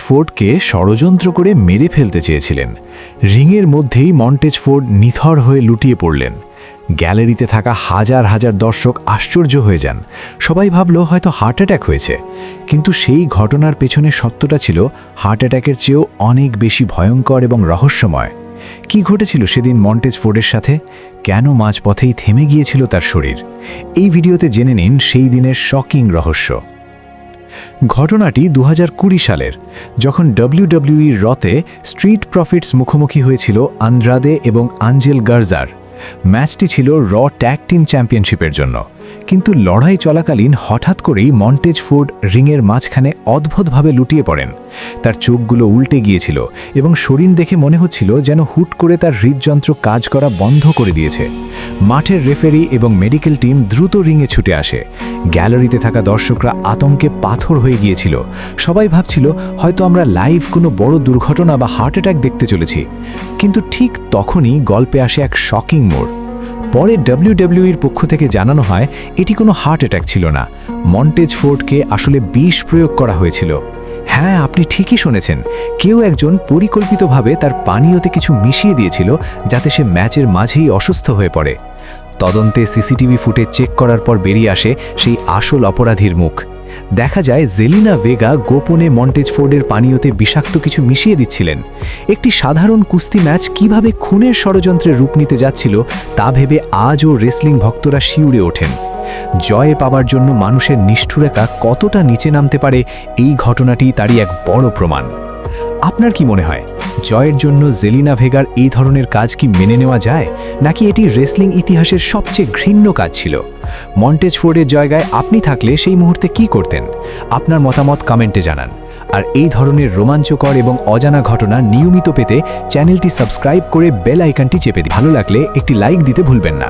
ফোর্ডকে ষড়যন্ত্র করে মেরে ফেলতে চেয়েছিলেন। রিংয়ের মধ্যেই মন্টেজ ফোর্ড নিথর হয়ে লুটিয়ে পড়লেন। গ্যালারিতে থাকা হাজার হাজার দর্শক আশ্চর্য হয়ে যান। সবাই ভাবল হয়তো হার্ট অ্যাটাক হয়েছে, কিন্তু সেই ঘটনার পেছনে সত্যটা ছিল হার্ট অ্যাটাকের চেয়েও অনেক বেশি ভয়ঙ্কর এবং রহস্যময়। কি ঘটেছিল সেদিন মন্টেজ ফোর্ডের সাথে? কেন মাঝপথেই থেমে গিয়েছিল তার শরীর? এই ভিডিওতে জেনে নিন সেই দিনের শকিং রহস্য। ঘটনাটি 2020 সালের, যখন WWE রতে স্ট্রিট প্রফিটস মুখোমুখি হয়েছিল আন্দ্রাদে এবং আঞ্জেল গার্জার। ম্যাচটি ছিল র ট্যাগ টিম চ্যাম্পিয়নশিপের জন্য, কিন্তু লড়াই চলাকালীন হঠাৎ করেই মন্টেজ ফোর্ড রিংয়ের মাঝখানে অদ্ভুতভাবে লুটিয়ে পড়েন। তার চোখগুলো উল্টে গিয়েছিল এবং শরীর দেখে মনে হচ্ছিল যেন হুট করে তার হৃদযন্ত্র কাজ করা বন্ধ করে দিয়েছে। মাঠের রেফারি এবং মেডিকেল টিম দ্রুত রিংয়ে ছুটে আসে। গ্যালারিতে থাকা দর্শকরা আতঙ্কে পাথর হয়ে গিয়েছিল। সবাই ভাবছিল হয়তো আমরা লাইভ কোনো বড় দুর্ঘটনা বা হার্ট অ্যাটাক দেখতে চলেছি। কিন্তু ঠিক তখনই গল্পে আসে এক শকিং মোড়। পরে ডাব্লিউডাব্লিউইর পক্ষ থেকে জানানো হয় এটি কোনো হার্ট অ্যাটাক ছিল না, মন্টেজ ফোর্ডকে আসলে বিষ প্রয়োগ করা হয়েছিল। হ্যাঁ, আপনি ঠিকই শুনেছেন, কেউ একজন পরিকল্পিতভাবে তার পানীয়তে কিছু মিশিয়ে দিয়েছিল যাতে সে ম্যাচের মাঝেই অসুস্থ হয়ে পড়ে। তদন্তে সিসিটিভি ফুটেজ চেক করার পর বেরিয়ে আসে সেই আসল অপরাধীর মুখ। দেখা যায় জেলিনা ভেগা গোপনে মন্টেজ ফোর্ডের পানীয়তে বিষাক্ত কিছু মিশিয়ে দিচ্ছিলেন। একটি সাধারণ কুস্তি ম্যাচ কিভাবে খুনের ষড়যন্ত্রের রূপ নিতে যাচ্ছিল তা ভেবে আজও রেসলিং ভক্তরা শিউরে ওঠেন। জয় পাবার জন্য মানুষের নিষ্ঠুরতা কতটা নিচে নামতে পারে, এই ঘটনাটি তারই এক বড় প্রমাণ। আপনার কি মনে হয়, জয়ের জন্য জেলিনা ভেগার এই ধরনের কাজ কি মেনে নেওয়া যায়, নাকি এটি রেসলিং ইতিহাসের সবচেয়ে ঘৃণ্য কাজ ছিল? মন্টেজ ফোর্ডের জায়গায় আপনি থাকলে সেই মুহূর্তে কি করতেন? আপনার মতামত কমেন্টে জানান। আর এই ধরনের রোমাঞ্চকর এবং অজানা ঘটনা নিয়মিত পেতে চ্যানেলটি সাবস্ক্রাইব করে বেল আইকনটি চেপে দিন। ভালো লাগলে একটি লাইক দিতে ভুলবেন না।